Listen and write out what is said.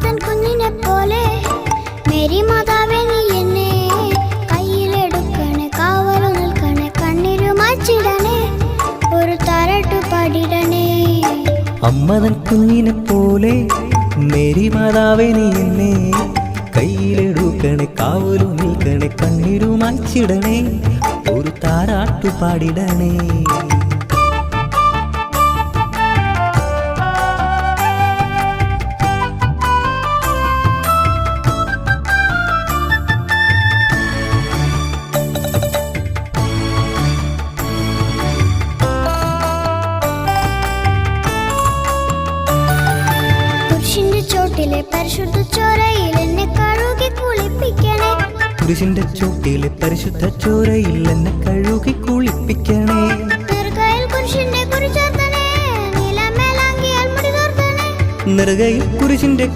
അമ്മതൻ കുഞ്ഞിനെ പോലെ മേരി മാതാവേ നീ എന്നെ കയ്യിലെടുക്കണേ, കാവലു നിൽക്കണേ, കണ്ണിരു മാച്ചിടണേ, ഒരു താരാട്ടു പാടിടണേ. അമ്മതൻ കുഞ്ഞിനെ പോലെ മേരി മാതാവേ നീ എന്നെ കയ്യിലെടുക്കണേ, കാവലു നിൽക്കണേ, കണ്ണിരു മാച്ചിടണേ, ഒരു താരാട്ടു പാടിടണേ. ചോട്ടിലെ പരിശുദ്ധ ചോരയിൽ എന്നെ കഴുകി കുളിപ്പിക്കണേ, കുരിശിന്റെ ചോട്ടിലെ പരിശുദ്ധ ചോരയിൽ എന്നെ കഴുകി കുളിപ്പിക്കണേ. നെറുകയിൽ കുരിശിന്റെ കുറി ചേർത്തണേ, നീലമേലാങ്കിയാൽ മുടി തോർത്തണേ, നെറുകയിൽ കുരിശിന്റെ